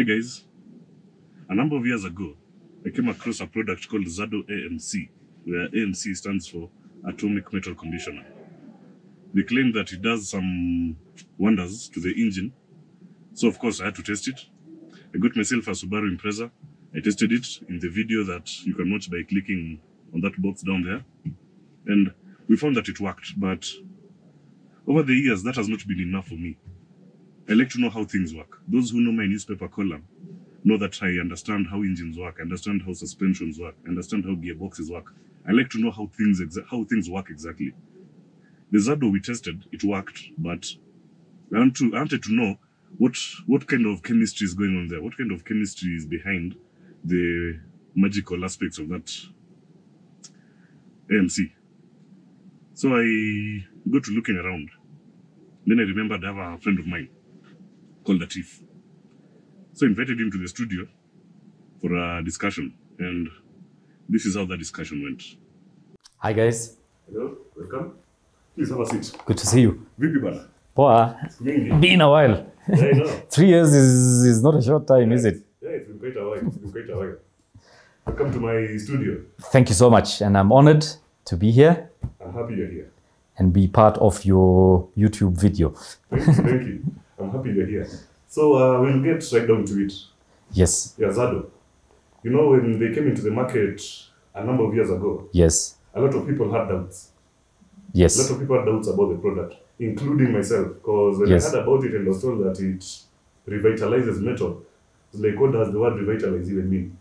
Hi guys, a number of years ago, I came across a product called Xado AMC, where AMC stands for Atomic Metal Conditioner. They claim that it does some wonders to the engine, so of course I had to test it. I got myself a Subaru Impreza. I tested it in the video that you can watch by clicking on that box down there, and we found that it worked, but over the years that has not been enough for me. I like to know how things work. Those who know my newspaper column know that I understand how engines work, I understand how suspensions work, I understand how gearboxes work. I like to know how things work exactly. The Xado we tested, it worked, but I wanted to know what kind of chemistry is going on there, what kind of chemistry is behind the magical aspects of that AMC. So I got to looking around. Then I remembered I have a friend of mine called Latif. So I invited him to the studio for a discussion, and this is how that discussion went. Hi guys. Hello, welcome. Please have a seat. Good to see you. Vipi bana? Poa. Been a while. Yeah, I know. 3 years is not a short time, is it? Yeah, it's been quite a while. Welcome to my studio. Thank you so much, and I'm honored to be here I'm happy you're here. and be part of your YouTube video. Thank you. I'm happy you're here. So we'll get right down to it. Yes. Yeah, Xado. You know, when they came into the market a number of years ago, Yes. a lot of people had doubts. A Yes. lot of people had doubts about the product, including myself, because when Yes. I heard about it and was told that it revitalizes metal, I was like, what does the word revitalize even mean?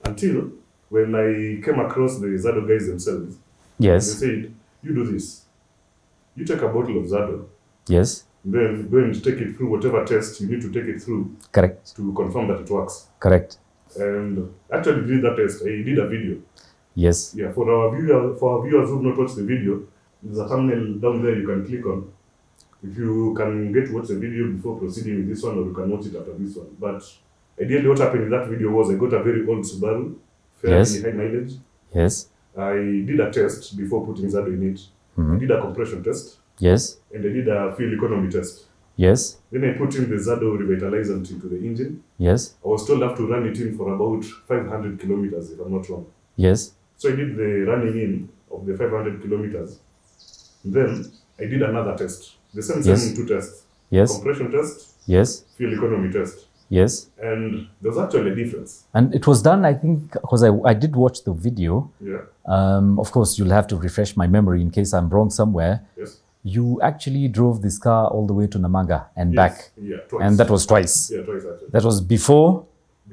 Until when I came across the Xado guys themselves, Yes. they said, you do this. You take a bottle of Xado, Yes. then go and take it through whatever test you need to take it through Correct. to confirm that it works. Correct. And actually did that test. I did a video. Yes. Yeah, for our viewers who've not watched the video, there's a thumbnail down there you can click on. If you can get to watch the video before proceeding with this one, or you can watch it after this one. But ideally what happened in that video was I got a very old Subaru, fairly Yes. high mileage. Yes. I did a test before putting Xado in it. I did a compression test, Yes. and I did a fuel economy test. Yes. Then I put in the Xado Revitalizant into the engine. Yes. I was told I have to run it in for about 500 kilometers, if I'm not wrong. Yes. So I did the running in of the 500 kilometers. Then I did another test. The same Yes. two tests. Yes. Compression test, Yes. fuel economy test. Yes. And there was actually a difference. And it was done, I think, because I did watch the video. Yeah. Of course, you'll have to refresh my memory in case I'm wrong somewhere. Yes. You actually drove this car all the way to Namanga and back. Yeah, twice. And that was twice. Yeah, twice actually. That was before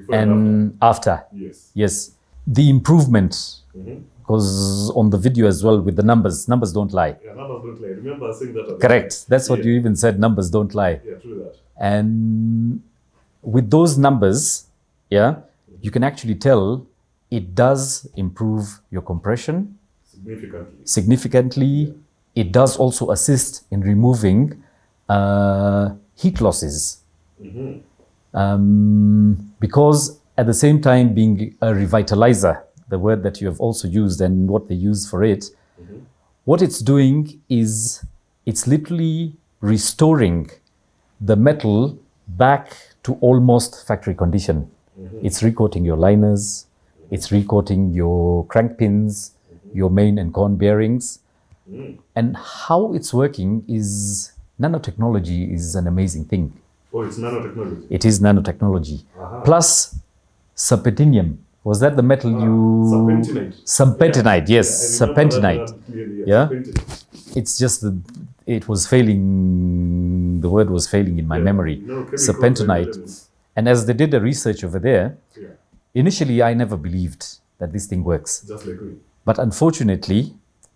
and after. Yes. Yes. The improvement, Mm-hmm. because on the video as well with the numbers don't lie. Yeah, numbers don't lie. Remember saying that? Correct. That's what you even said, numbers don't lie. Yeah, true that. And with those numbers, yeah, you can actually tell it does improve your compression significantly. It does also assist in removing heat losses. Because at the same time being a revitalizer, the word that you have also used and what they use for it, what it's doing is it's literally restoring the metal back to almost factory condition. It's recoating your liners, it's recoating your crank pins, your main and con bearings. And how it's working is nanotechnology is an amazing thing. Oh, it's nanotechnology. It is nanotechnology. Plus serpentinium. Was that the metal you... Serpentinite. Serpentinite, yes. Yeah, Serpentinite. Yeah. Serpentinite. It's just that it was failing, the word was failing in my memory. No, Serpentinite. And as they did the research over there, yeah. Initially I never believed that this thing works. Just like me. But unfortunately,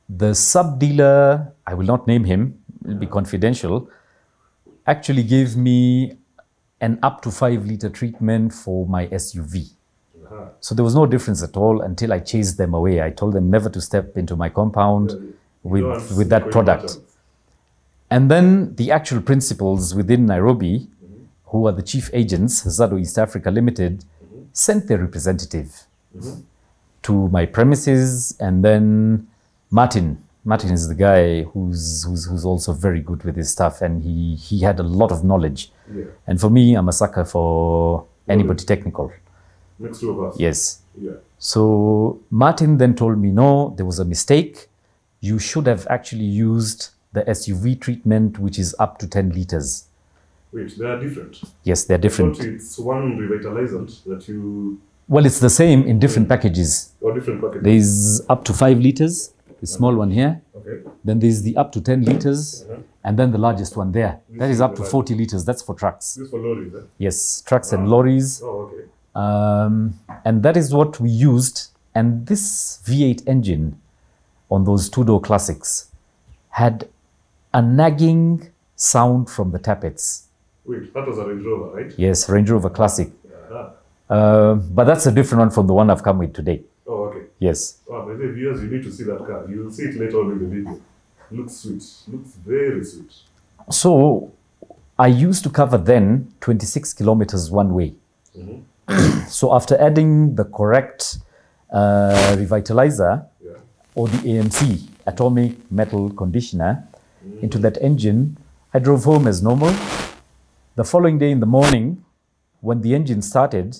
the sub-dealer, I will not name him, it will be confidential, actually gave me an up to 5 liter treatment for my SUV. So there was no difference at all until I chased them away. I told them never to step into my compound with that product. And then the actual principals within Nairobi, who are the chief agents, Xado East Africa Limited, sent their representative to my premises. And then Martin is the guy who's also very good with his stuff, and he had a lot of knowledge. Yeah. And for me, I'm a sucker for Anybody technical. Next two of us. Yes. Yeah. So Martin then told me, no, there was a mistake. You should have actually used the SUV treatment, which is up to 10 liters. Wait, they are different. Yes, they're different. I thought it's one revitalizant that you... Well, it's the same in different packages. Or different packages. There's up to 5 liters, the small one here. Okay. Then there's the up to 10 liters, and then the largest one there. That is up to 40 liters. That's for trucks. This is for lorries, eh? Yes, trucks and lorries. Oh, okay. And that is what we used. And this V8 engine on those two-door classics had a nagging sound from the tappets. Wait, that was a Range Rover, right? Yes, Range Rover Classic. Uh-huh. But that's a different one from the one I've come with today. Oh, okay. Yes. Oh, by the way, viewers, you need to see that car. You'll see it later on in the video. Looks sweet. Looks very sweet. So I used to cover then 26 kilometers one way. So after adding the correct revitalizer or the AMC, atomic metal conditioner, into that engine, I drove home as normal. The following day in the morning, when the engine started,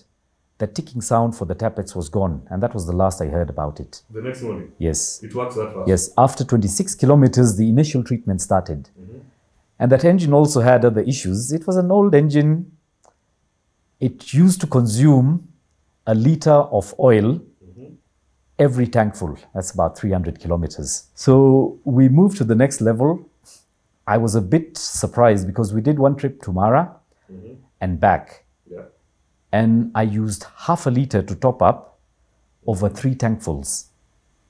the ticking sound for the tappets was gone. And that was the last I heard about it. The next morning? Yes. It works that fast? Yes. After 26 kilometers, the initial treatment started. And that engine also had other issues. It was an old engine. It used to consume a liter of oil every tankful. That's about 300 kilometers. So we moved to the next level. I was a bit surprised because we did one trip to Mara and back. Yeah. And I used half a liter to top up over 3 tankfuls,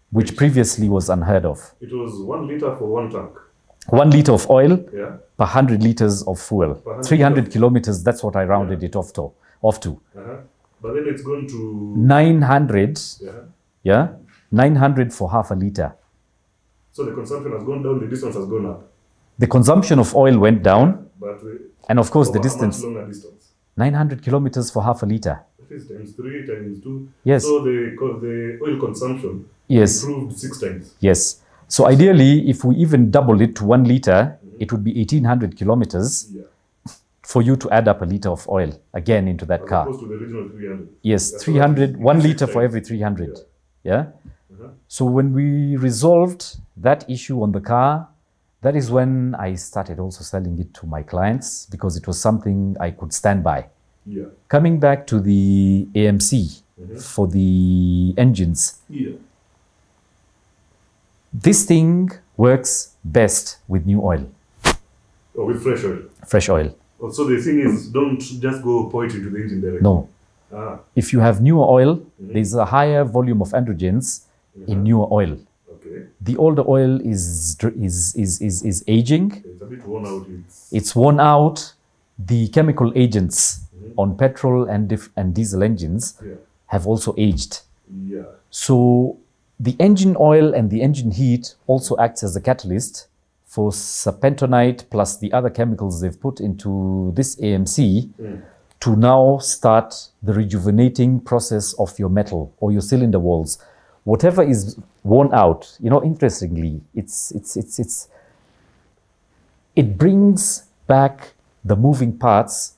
which previously was unheard of. It was 1 liter for 1 tank. 1 liter of oil Yeah. per 100 liters of fuel. 300 kilometers, that's what I rounded it off to. But then it's gone to... 900, Yeah. yeah? 900 for half a liter. So the consumption has gone down, the distance has gone up. The consumption of oil went down, But and of course the over a distance, much longer distance. 900 kilometers for half a liter. That is times 3, times 2. Yes. So the oil consumption Yes. improved 6 times. Yes. So ideally, if we even double it to 1 liter, it would be 1800 kilometers Yeah. for you to add up a liter of oil again into that As car. opposed to the original 300. Yes, That's 300, what 1 it is, liter 6 for times. every 300. Yeah. So when we resolved that issue on the car, that is when I started also selling it to my clients because it was something I could stand by. Yeah. Coming back to the AMC for the engines, Yeah. this thing works best with new oil, Or with fresh oil. fresh oil. So the thing is, don't just go pour it into the engine directly. No. Ah, If you have newer oil, there's a higher volume of androgens in newer oil. okay. The older oil is aging. It's a bit worn out. It's worn out. The chemical agents on petrol and diesel engines Yeah. have also aged. Yeah. So the engine oil and the engine heat also acts as a catalyst for serpentonite plus the other chemicals they've put into this AMC to now start the rejuvenating process of your metal or your cylinder walls. Whatever is worn out, interestingly, it brings back the moving parts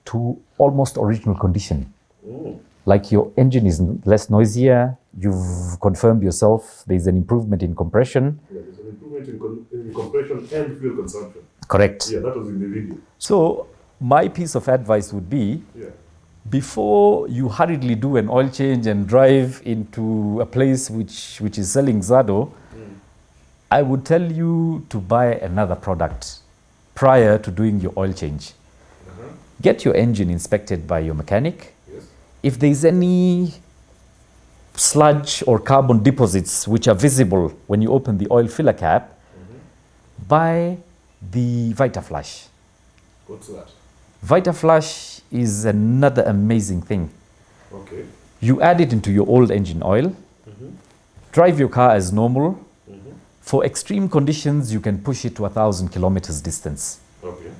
to almost original condition. Like your engine is less noisier, you've confirmed yourself there's an improvement in compression. Yeah, there's an improvement in compression and fuel consumption. Correct. Yeah, that was in the video. So my piece of advice would be, Yeah. before you hurriedly do an oil change and drive into a place which is selling Xado, I would tell you to buy another product prior to doing your oil change. Get your engine inspected by your mechanic. Yes. If there's any sludge or carbon deposits which are visible when you open the oil filler cap, buy the VitaFlush. What's that? VitaFlush is another amazing thing. Okay. You add it into your old engine oil, drive your car as normal. For extreme conditions, you can push it to 1,000 kilometers distance. Okay.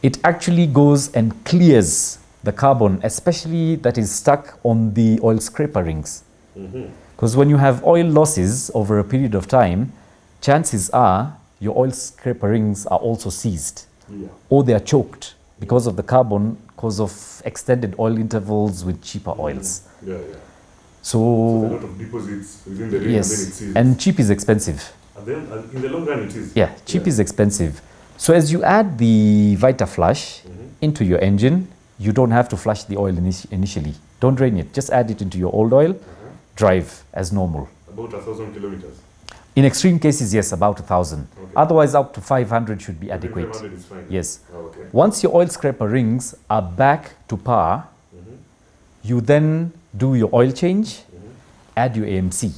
It actually goes and clears the carbon, especially that is stuck on the oil scraper rings. Because when you have oil losses over a period of time, chances are your oil scraper rings are also seized Yeah. or they are choked because of the carbon, because of extended oil intervals with cheaper oils. Yeah. So, So a lot of deposits within the ring, yes, and then it seals. and cheap is expensive. And then in the long run it is. Yeah, cheap is expensive. So as you add the VitaFlush into your engine, you don't have to flush the oil initially. Don't drain it. Just add it into your old oil. Drive as normal. About 1,000 kilometers. In extreme cases, yes, about 1,000. Okay. Otherwise, up to 500 should be adequate. 500 is fine. Yes. Oh, okay. Once your oil scraper rings are back to par, you then do your oil change, add your AMC.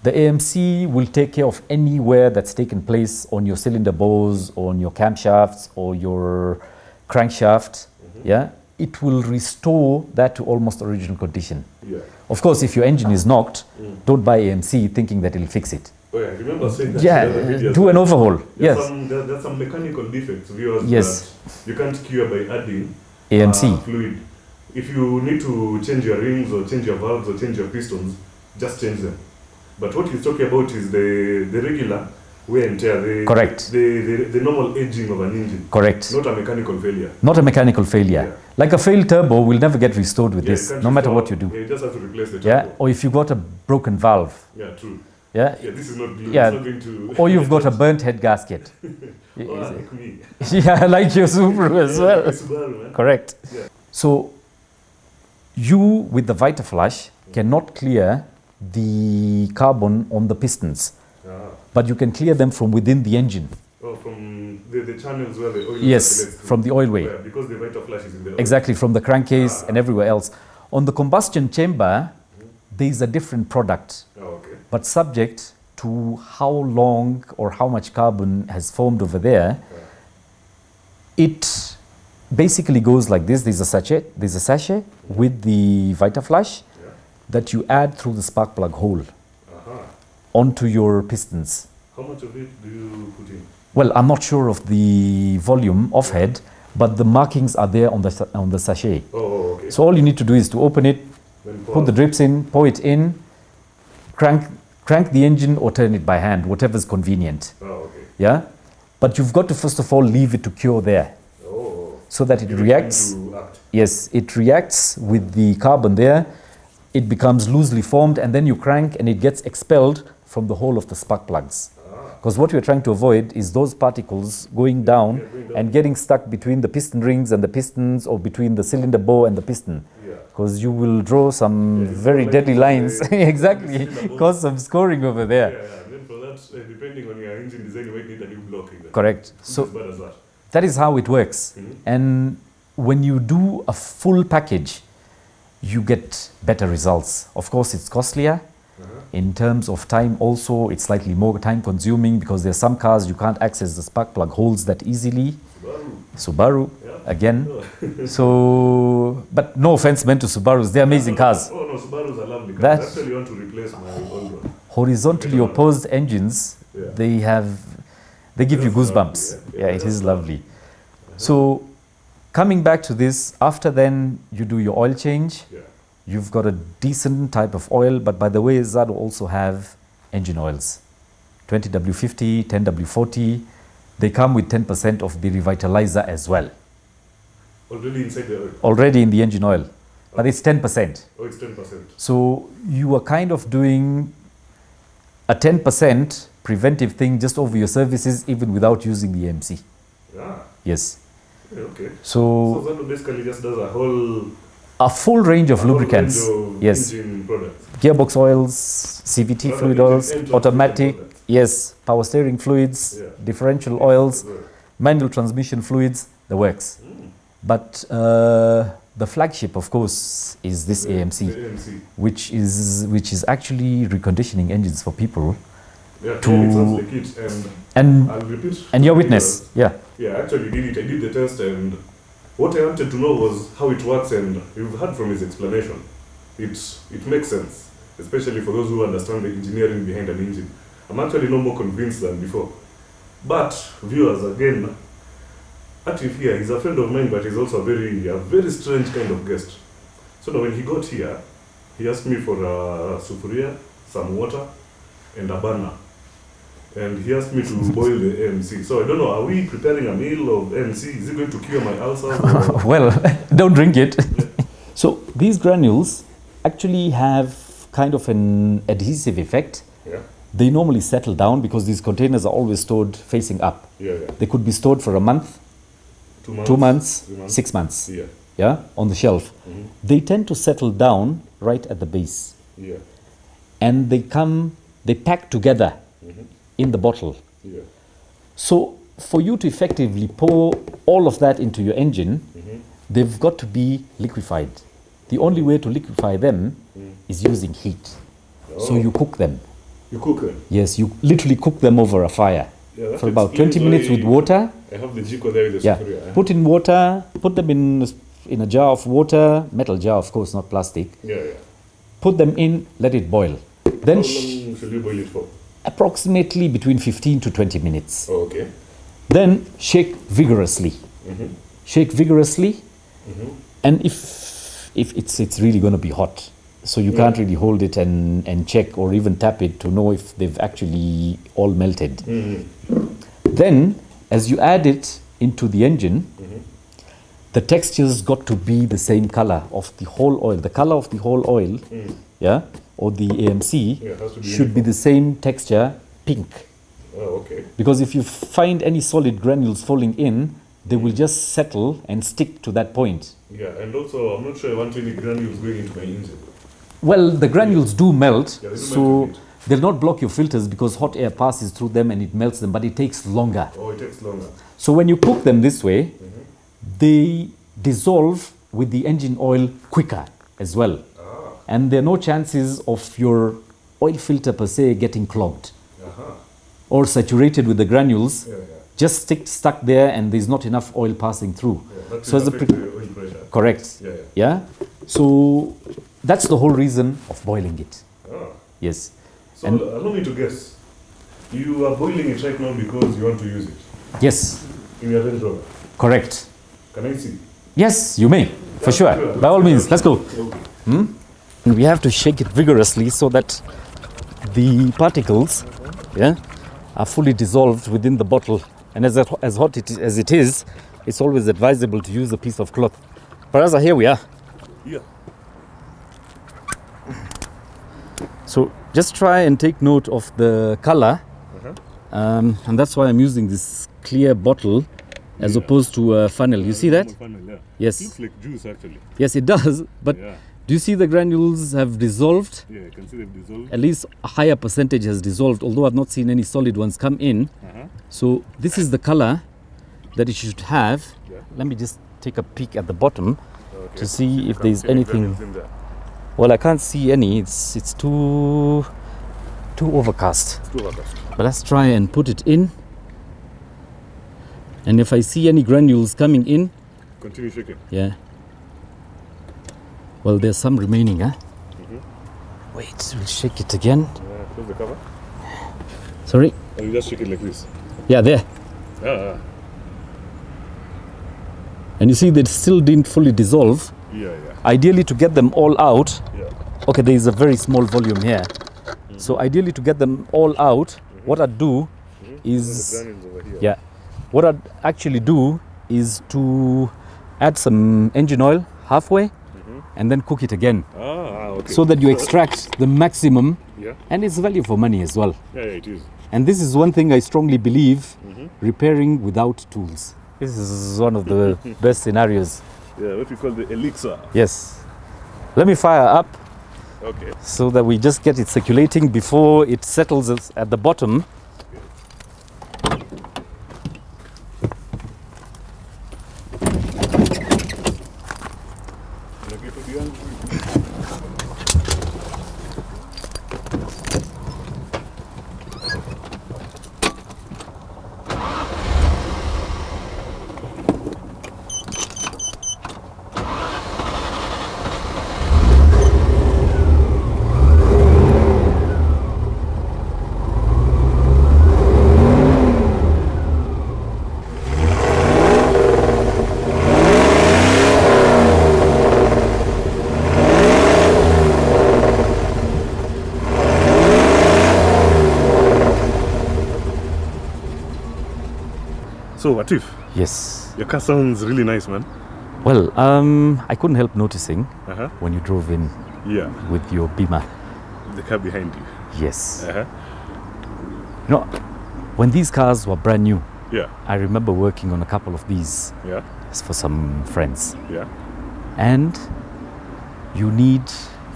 The AMC will take care of any wear that's taken place on your cylinder bores, on your camshafts, or your crankshaft. Yeah, it will restore that to almost original condition. Yeah. Of course, if your engine is knocked, don't buy AMC thinking that it'll fix it. Oh yeah, I remember saying that. Yeah, in the other videos. do an overhaul. Yes. There's some mechanical defects, viewers, Yes. that you can't cure by adding AMC. fluid. If you need to change your rings or change your valves or change your pistons, just change them. But what he's talking about is the regular wear and tear, Correct. the normal aging of an engine. Correct. Not a mechanical failure. Not a mechanical failure. Yeah. Like a failed turbo will never get restored with Yeah, this, you can't no matter restore- what you do. Yeah, you just have to replace the Yeah, turbo. or if you got a broken valve. Yeah, true. Yeah, Yeah, this is not glue. Yeah. It's not going to... or you've got a burnt head gasket. Oh, like me. Yeah, like your Subaru as well. Like Subaru, man. Correct. Yeah. So you, with the VitaFlush, cannot clear the carbon on the pistons, but you can clear them from within the engine. Oh, from the channels where the oil Yes, circulates through. from the oil way. Yeah, because the VitaFlush is in the oil. Exactly, from the crankcase and everywhere else. On the combustion chamber, there is a different product, Oh, okay. but subject to how long or how much carbon has formed over there. It basically goes like this. There's a sachet with the VitaFlush that you add through the spark plug hole onto your pistons. How much of it do you put in? Well, I'm not sure of the volume offhand, but the markings are there on the sachet. Oh, okay. So all you need to do is to open it, Then put the drips in, pour it in, crank the engine or turn it by hand, whatever's convenient. Oh, okay. Yeah? But you've got to first of all leave it to cure there Oh. so that it Give it reacts. time to act. Yes, it reacts with the carbon there. It becomes loosely formed and then you crank and it gets expelled from the hole of the spark plugs. Because what we're trying to avoid is those particles going down and getting stuck between the piston rings and the pistons or between the cylinder bore and the piston. Yeah. Because you will draw some very like deadly the- lines. Exactly. cylinder bore. Cause some scoring over there. Yeah. And then for that, depending on your engine design, you might need a new block. Even. Correct. Which So is bad as that. that is how it works. And when you do a full package, you get better results. Of course, it's costlier. In terms of time also, it's slightly more time consuming because there's some cars you can't access the spark plug holes that easily. Subaru, again. So, but no offense meant to Subarus, they're amazing cars. Oh no, Subarus are lovely cars. That- I actually want to replace my old one. Horizontally opposed engines, Yeah. they give you That's goosebumps. lovely, Yeah, yeah. it is lovely. So, coming back to this, after then you do your oil change. Yeah. You've got a decent type of oil, but by the way, Xado also have engine oils. 20W50, 10W40. They come with 10% of the revitalizer as well, Already inside the oil. already in the engine oil. But it's 10%. Oh, it's 10%. So you are kind of doing a 10% preventive thing just over your services, even without using the AMC. Yeah. Yes. Yeah, okay. So So Xado basically just does a whole a full range of a whole lubricants. range of Yes. engine products. Gearbox oils, CVT fluid oils, End-to-end automatic, products. yes, power steering fluids, Yeah. differential oils, Well, manual transmission fluids, the works. But the flagship, of course, is this the AMC, AMC. which is actually reconditioning engines for people. Yeah, To- it sounds like it. And I'll repeat. And your witness, yeah, Yeah, I actually did it. I did the test, and what I wanted to know was how it works, and you've heard from his explanation. It makes sense, especially for those who understand the engineering behind an engine. I'm actually no more convinced than before. But viewers, again, Atif here, he's a friend of mine, but he's also a very strange kind of guest. So now when he got here, he asked me for a sufuria, some water, and a burner. and he asked me to boil the AMC. So I don't know, are we preparing a meal of AMC? Is it going to cure my ulcers? Or? Well, don't drink it. So these granules actually have kind of an adhesive effect. Yeah. They normally settle down because these containers are always stored facing up. Yeah, yeah. They could be stored for a month, 2 months, 2 months, 3 months. 6 months. Yeah. Yeah, on the shelf. They tend to settle down right at the base. Yeah. And they pack together in the bottle. Yeah. So for you to effectively pour all of that into your engine, they've got to be liquefied. The only way to liquefy them is using heat. So you cook them. You cook them? Yes, you literally cook them over a fire Yeah, for about 20 minutes with water. I have the jiko there with the Yeah, sufuria. put in water, put them in a jar of water, metal jar of course, not plastic. Yeah, yeah. Put them in, let it boil. Then How long should you boil it for? approximately between 15 to 20 minutes. Oh, okay. Then shake vigorously. Shake vigorously, and if it's really going to be hot, so you can't really hold it and check or even tap it to know if they've actually all melted. Then, as you add it into the engine, the texture's got to be the same color of the whole oil. The color of the whole oil, yeah, or the AMC Yeah, it has to be should be the same texture, pink. Oh, okay. Because if you find any solid granules falling in, they will just settle and stick to that point. Yeah, and also I'm not sure I want any granules going into my engine. Well, the granules do melt, Yeah, they do so melt a bit. they'll not block your filters because hot air passes through them and it melts them, but it takes longer. Oh, it takes longer. So when you cook them this way, they dissolve with the engine oil quicker as well. And there are no chances of your oil filter per se getting clogged or saturated with the granules. Yeah, yeah. Just stuck there and there's not enough oil passing through. Yeah, that So as will a affect the oil pressure. correct. Yeah, yeah. Yeah. So that's the whole reason of boiling it. Ah. Yes. So allow me to guess. You are boiling it right now because you want to use it Yes. in your Range Rover. Correct. Can I see? Yes, you may. For sure. sure. By all means, let's go. Okay. And we have to shake it vigorously so that the particles, yeah, are fully dissolved within the bottle. And as hot as it is, it's always advisable to use a piece of cloth. Paraza, here we are. Yeah. So just try and take note of the color. And that's why I'm using this clear bottle as opposed to a funnel. You see that? Funnel, yeah. Yes. Looks like juice actually. Yes, it does. But Yeah. do you see the granules have dissolved? Yeah, you can see they've dissolved. At least a higher percentage has dissolved, although I've not seen any solid ones come in. So this is the color that it should have. Yeah. Let me just take a peek at the bottom Okay. to see if Can't there's see any anything. granules in there. Well, I can't see any. It's too overcast. It's too overcast. But let's try and put it in. And if I see any granules coming in, Continue shaking. yeah. Well, there's some remaining, huh? Wait, we'll shake it again. Close the cover. Sorry. And you just shake it like this. Yeah, there. Ah, And you see they still didn't fully dissolve. yeah, yeah. Ideally, to get them all out, Yeah. okay, there is a very small volume here. So ideally, to get them all out, what I'd do is, The granules over here. yeah, what I'd actually do is to add some engine oil halfway and then cook it again Ah, okay. so that you extract the maximum, Yeah. and it's value for money as well. Yeah, yeah, it is. And this is one thing I strongly believe, repairing without tools. This is one of the best scenarios. Yeah, what we call the elixir. Yes. Let me fire up Okay. so that we just get it circulating before it settles at the bottom. Okay, to the end. So, Latif, Yes. your car sounds really nice, man. Well, I couldn't help noticing Uh-huh. when you drove in Yeah, with your Beamer. the car behind you. Yes. Uh-huh. You know, when these cars were brand new, Yeah, I remember working on a couple of these yeah, for some friends. yeah. And you need,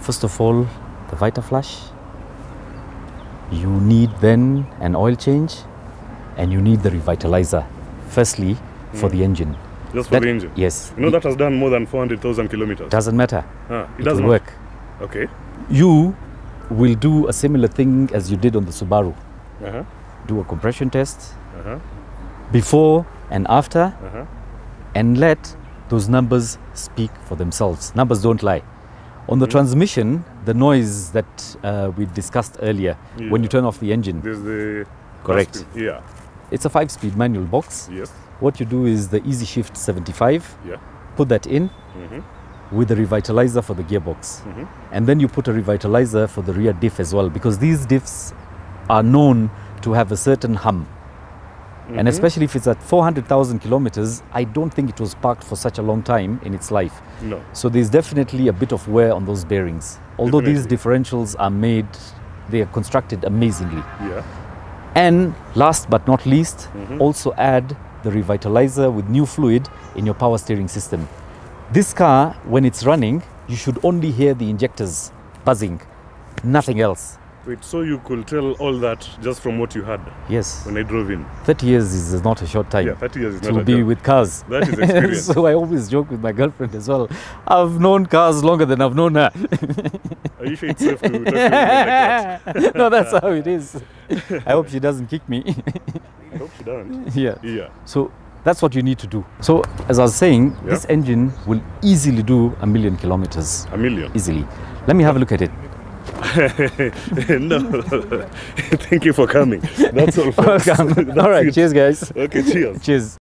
first of all, the Vita Flash. You need then an oil change, and you need the revitalizer. Firstly, for the engine. Just for the engine? Yes. You know, that has done more than 400,000 kilometers. Doesn't matter. It It does will not work. Okay. You will do a similar thing as you did on the Subaru. Uh-huh. Do a compression test Uh-huh. before and after, Uh-huh. and let those numbers speak for themselves. Numbers don't lie. On the transmission, the noise that we discussed earlier, when you turn off the engine, There's the... Correct. Yeah. it's a 5-speed manual box. Yes. What you do is the Easy Shift 75, Yeah. put that in Mm-hmm. with the revitalizer for the gearbox. Mm-hmm. And then you put a revitalizer for the rear diff as well, because these diffs are known to have a certain hum. And especially if it's at 400,000 kilometers, I don't think it was parked for such a long time in its life. No. So there's definitely a bit of wear on those bearings. Although these Definitely. differentials are made, they are constructed amazingly. Yeah. And last but not least, also add the revitalizer with new fluid in your power steering system. This car, when it's running, you should only hear the injectors buzzing, nothing else. Wait, so you could tell all that just from what you had Yes, when I drove in? 30 years is not a short time Yeah, 30 years is to not a be joke. with cars. That is experience. So I always joke with my girlfriend as well. I've known cars longer than I've known her. Are you sure it's safe to talk to me like that? No, that's how it is. I hope she doesn't kick me. I hope she doesn't. Yeah. Yeah. So that's what you need to do. So as I was saying, Yeah. this engine will easily do 1 million kilometers. A million. Easily. Let me have a look at it. No. Thank you for coming. That's all. folks. Welcome. That's All right. it. Cheers, guys. Okay, cheers. Cheers.